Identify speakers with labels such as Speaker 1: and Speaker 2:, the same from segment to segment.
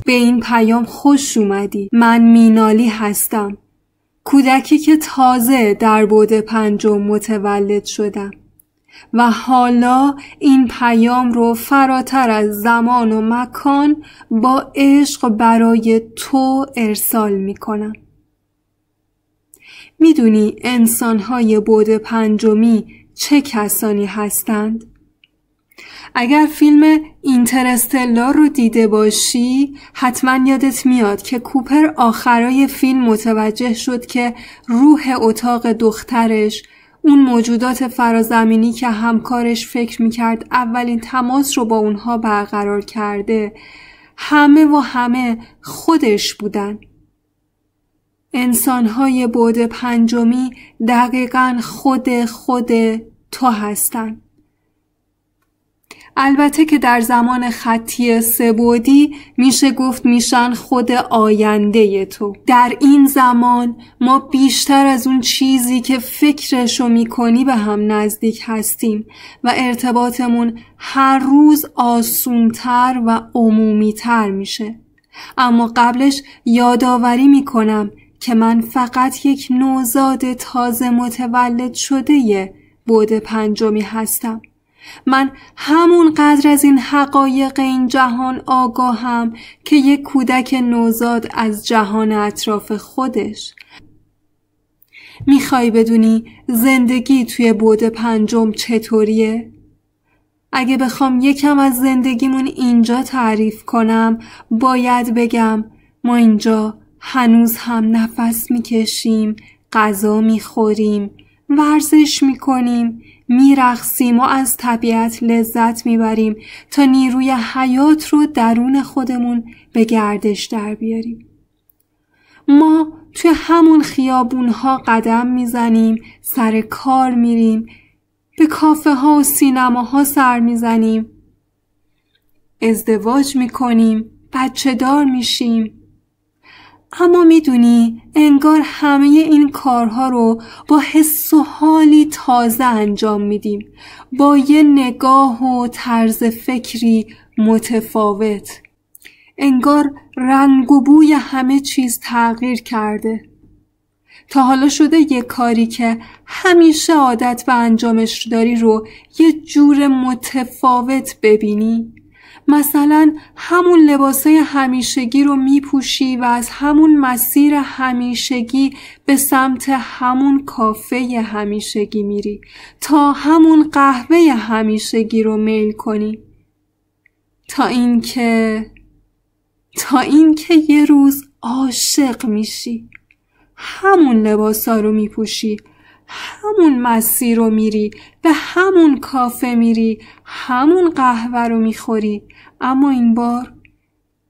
Speaker 1: به این پیام خوش اومدی. من مینالی هستم. کودکی که تازه در بعد 5 متولد شدم و حالا این پیام رو فراتر از زمان و مکان با عشق برای تو ارسال میکنم. میدونی انسان‌های بعد 5 چه کسانی هستند؟ اگر فیلم اینترستلار رو دیده باشی حتما یادت میاد که کوپر آخرای فیلم متوجه شد که روح اتاق دخترش، اون موجودات فرازمینی که همکارش فکر میکرد اولین تماس رو با اونها برقرار کرده، همه خودش بودن. انسان‌های بعد 5 دقیقاً خود تو هستن. البته که در زمان خطی 3 بعدی میشه گفت میشن خود آینده تو. در این زمان ما بیشتر از اون چیزی که فکرشو میکنی به هم نزدیک هستیم و ارتباطمون هر روز آسونتر و عمومیتر میشه. اما قبلش یادآوری میکنم که من فقط یک نوزاد تازه متولد شده بعد 5 هستم. من همون قدر از این حقایق این جهان آگاهم که یک کودک نوزاد از جهان اطراف خودش. میخوای بدونی زندگی توی بعد 5 چطوریه؟ اگه بخوام یکم از زندگیمون اینجا تعریف کنم باید بگم ما اینجا هنوز هم نفس میکشیم، غذا میخوریم، ورزش میکنیم، میرقصیم و از طبیعت لذت میبریم تا نیروی حیات رو درون خودمون به گردش در بیاریم. ما توی همون خیابونها قدم میزنیم، سر کار میریم، به کافه ها و سینماها سر میزنیم، ازدواج میکنیم، بچه دار میشیم. اما میدونی انگار همه این کارها رو با حس و حالی تازه انجام میدیم، با یه نگاه و طرز فکری متفاوت. انگار رنگ و بوی همه چیز تغییر کرده. تا حالا شده یه کاری که همیشه عادت به انجامش داری رو یه جور متفاوت ببینی؟ مثلا همون لباسای همیشگی رو میپوشی و از همون مسیر همیشگی به سمت همون کافه همیشگی میری تا همون قهوه همیشگی رو میل کنی، تا اینکه یه روز عاشق میشی. همون لباسا رو میپوشی، همون مسیر رو میری، به همون کافه میری، همون قهوه رو میخوری، اما این بار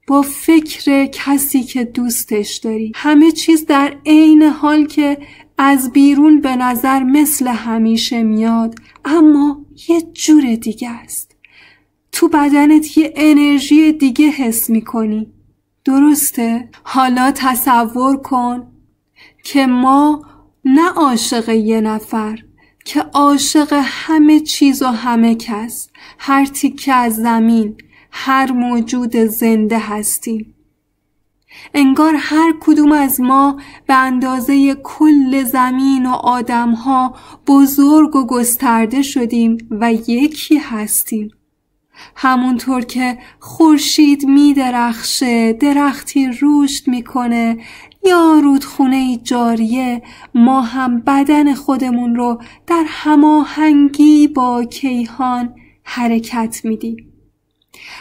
Speaker 1: با فکر کسی که دوستش داری. همه چیز در عین حال که از بیرون به نظر مثل همیشه میاد اما یه جور دیگه است. تو بدنت یه انرژی دیگه حس میکنی. درسته؟ حالا تصور کن که ما نه عاشق یه نفر، که عاشق همه چیز و همه کس، هر تیکه از زمین، هر موجود زنده هستیم. انگار هر کدوم از ما به اندازه کل زمین و آدم‌ها بزرگ و گسترده شدیم و یکی هستیم. همونطور که خورشید می‌درخشه، درختی رشد میکنه یا رودخونه جاریه، ما هم بدن خودمون رو در هماهنگی با کیهان حرکت میدیم.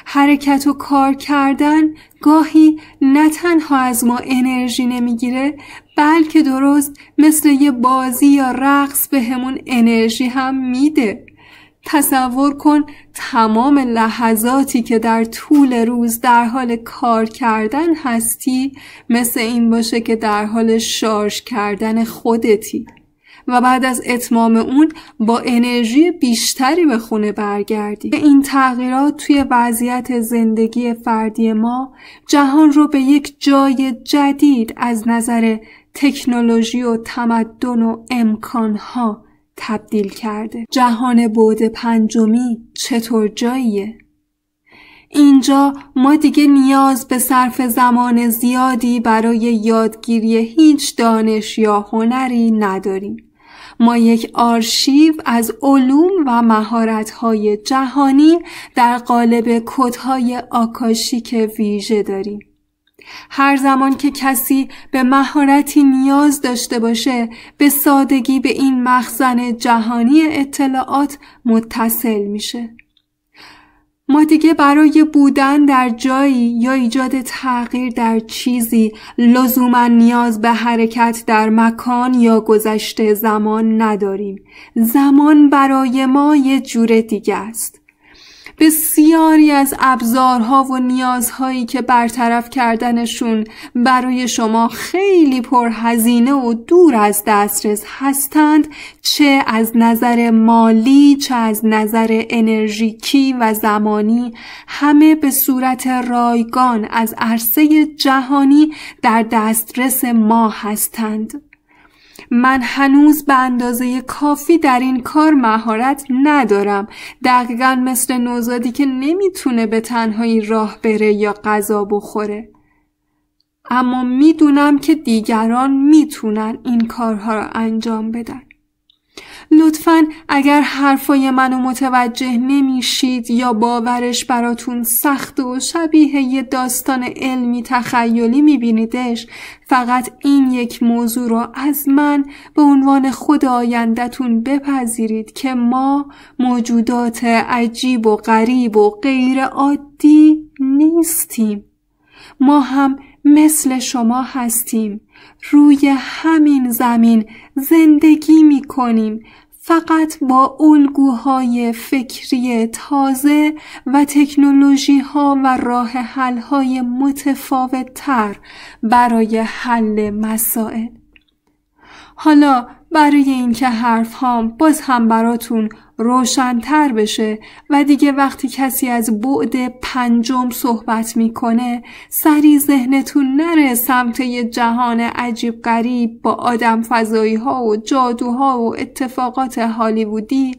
Speaker 1: حرکت و کار کردن گاهی نه تنها از ما انرژی نمیگیره، بلکه درست مثل یه بازی یا رقص بهمون انرژی هم میده. تصور کن تمام لحظاتی که در طول روز در حال کار کردن هستی مثل این باشه که در حال شارژ کردن خودتی و بعد از اتمام اون با انرژی بیشتری به خونه برگردی. این تغییرات توی وضعیت زندگی فردی ما جهان رو به یک جای جدید از نظر تکنولوژی و تمدن و امکانها تبدیل کرده. جهان بعد 5 چطور جاییه؟ اینجا ما دیگه نیاز به صرف زمان زیادی برای یادگیری هیچ دانش یا هنری نداریم. ما یک آرشیو از علوم و مهارت‌های جهانی در قالب کدهای آکاشیک ویژه داریم. هر زمان که کسی به مهارتی نیاز داشته باشه، به سادگی به این مخزن جهانی اطلاعات متصل میشه. ما دیگه برای بودن در جایی یا ایجاد تغییر در چیزی لزوما نیاز به حرکت در مکان یا گذشته زمان نداریم. زمان برای ما یه جور دیگه است. بسیاری از ابزارها و نیازهایی که برطرف کردنشون برای شما خیلی پرهزینه و دور از دسترس هستند، چه از نظر مالی چه از نظر انرژیکی و زمانی، همه به صورت رایگان از عرصه جهانی در دسترس ما هستند. من هنوز به اندازه کافی در این کار مهارت ندارم، دقیقاً مثل نوزادی که نمیتونه به تنهایی راه بره یا غذا بخوره. اما میدونم که دیگران میتونن این کارها را انجام بدن. لطفاً اگر حرفای منو متوجه نمیشید یا باورش براتون سخت و شبیه یه داستان علمی تخیلی میبینیدش، فقط این یک موضوع رو از من به عنوان خود آینده‌تون بپذیرید که ما موجودات عجیب و غریب و غیر عادی نیستیم. ما هم مثل شما هستیم. روی همین زمین زندگی می کنیم، فقط با الگوهای فکری تازه و تکنولوژی ها و راه حل های متفاوت تر برای حل مسائل. حالا برای اینکه حرف هام باز هم براتون روشن‌تر بشه و دیگه وقتی کسی از بعد پنجم صحبت میکنه سری ذهنتون نره سمت یه جهان عجیب غریب با آدم فضایی ها و جادوها و اتفاقات هالیوودی،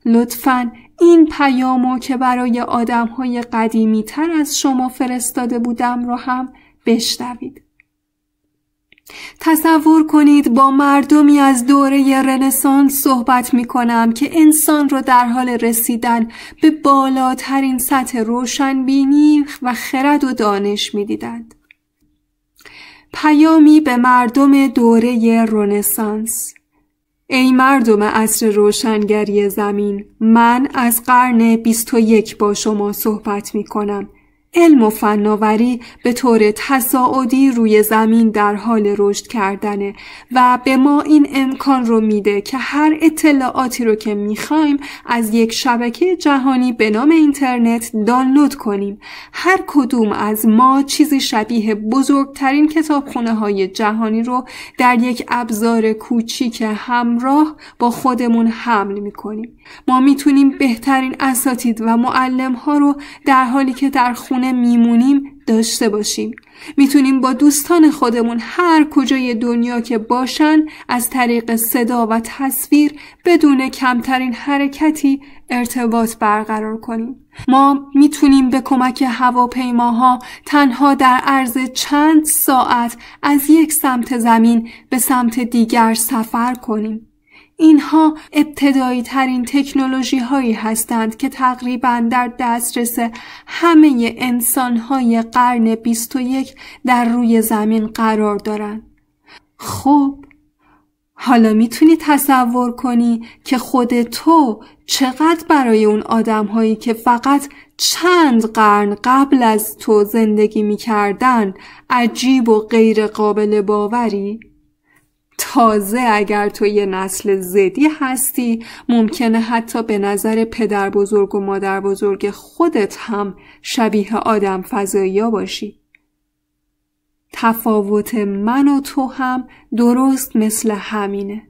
Speaker 1: لطفاً این پیامو که برای آدم‌های قدیمی تر از شما فرستاده بودم رو هم بشنوید. تصور کنید با مردمی از دوره رنسانس صحبت می کنم که انسان رو در حال رسیدن به بالاترین سطح روشنبینی و خرد و دانش می دیدند. پیامی به مردم دوره رنسانس: ای مردم عصر روشنگری زمین، من از قرن 21 با شما صحبت می کنم. علم و فناوری به طور تصاعدی روی زمین در حال رشد کردنه و به ما این امکان رو میده که هر اطلاعاتی رو که میخوایم از یک شبکه جهانی به نام اینترنت دانلود کنیم. هر کدوم از ما چیزی شبیه بزرگترین کتابخونه های جهانی رو در یک ابزار کوچیک همراه با خودمون حمل میکنیم. ما میتونیم بهترین اساتید و معلم ها رو در حالی که در خونه میمونیم داشته باشیم. میتونیم با دوستان خودمون هر کجای دنیا که باشن از طریق صدا و تصویر بدون کمترین حرکتی ارتباط برقرار کنیم. ما میتونیم به کمک هواپیماها تنها در عرض چند ساعت از یک سمت زمین به سمت دیگر سفر کنیم. اینها ابتدایی ترین تکنولوژی هایی هستند که تقریباً در دسترس همه انسان های قرن 21 در روی زمین قرار دارند. خب حالا میتونی تصور کنی که خود تو چقدر برای اون آدم هایی که فقط چند قرن قبل از تو زندگی میکردن عجیب و غیر قابل باوری؟ تازه اگر تو یه نسل زدی هستی ممکنه حتی به نظر پدر بزرگ و مادر بزرگ خودت هم شبیه آدم فضایی‌ها باشی. تفاوت من و تو هم درست مثل همینه.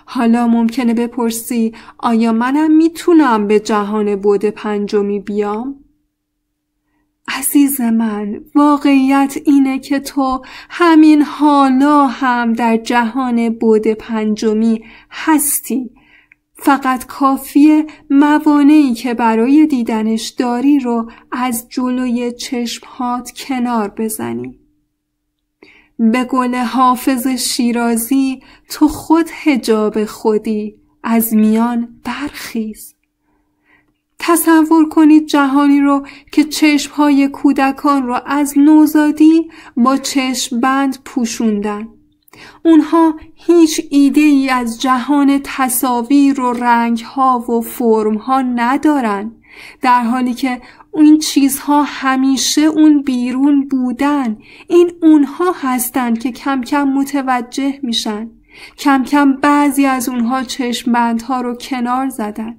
Speaker 1: حالا ممکنه بپرسی آیا منم میتونم به جهان بعد پنجمی بیام؟ عزیز من، واقعیت اینه که تو همین حالا هم در جهان بعد پنجمی هستی. فقط کافیه موانعی که برای دیدنش داری رو از جلوی چشمهات کنار بزنی. به قول حافظ شیرازی تو خود حجاب خودی، از میان برخیز. تصور کنید جهانی رو که چشمهای کودکان رو از نوزادی با چشم بند پوشوندن. اونها هیچ ایده ای از جهان تصاویر و رنگها و فرمها ندارن، در حالی که این چیزها همیشه اون بیرون بودن. این اونها هستن که کم کم متوجه میشن. کم کم بعضی از اونها چشمبندها رو کنار زدن.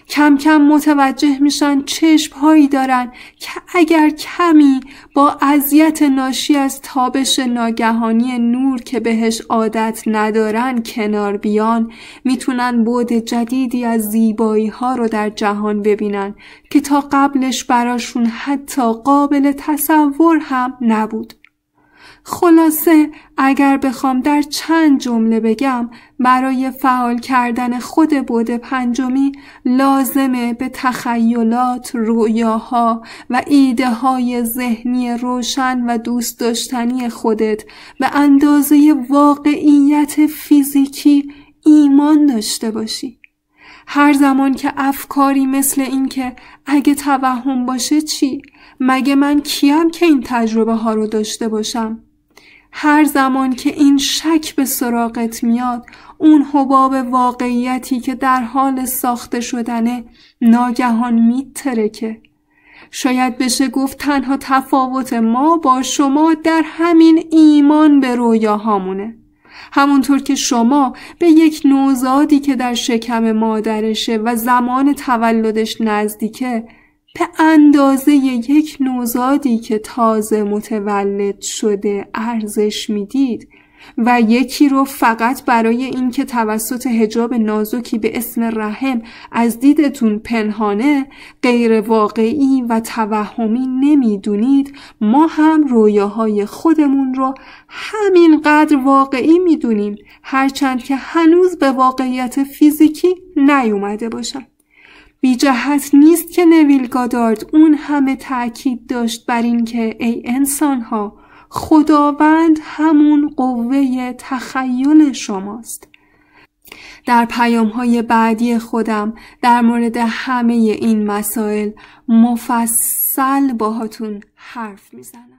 Speaker 1: کم کم متوجه میشن چشمهایی دارن که اگر کمی با اذیت ناشی از تابش ناگهانی نور که بهش عادت ندارن کنار بیان، میتونن بعد جدیدی از زیبایی ها رو در جهان ببینن که تا قبلش براشون حتی قابل تصور هم نبود. خلاصه اگر بخوام در چند جمله بگم، برای فعال کردن خود بعد پنجمی لازمه به تخیلات، رؤیاها و ایده های ذهنی روشن و دوست داشتنی خودت به اندازه واقعیت فیزیکی ایمان داشته باشی. هر زمان که افکاری مثل این که اگه توهم باشه چی؟ مگه من کیم که این تجربه ها رو داشته باشم؟ هر زمان که این شک به سراغت میاد، اون حباب واقعیتی که در حال ساخته شدنه ناگهان میترکه. شاید بشه گفت تنها تفاوت ما با شما در همین ایمان به رویاهامونه. همونطور که شما به یک نوزادی که در شکم مادرشه و زمان تولدش نزدیکه به اندازه یک نوزادی که تازه متولد شده ارزش میدید و یکی رو فقط برای این که توسط حجاب نازکی به اسم رحم از دیدتون پنهانه، غیر واقعی و توهمی نمیدونید، ما هم رویاهای خودمون رو همینقدر واقعی میدونیم، هرچند که هنوز به واقعیت فیزیکی نیومده باشن. بی جهت نیست که نویل گادارد اون همه تأکید داشت بر این که ای انسان‌ها، خداوند همون قوه تخیل شماست. در پیام‌های بعدی خودم در مورد همه این مسائل مفصل باهاتون حرف میزنم.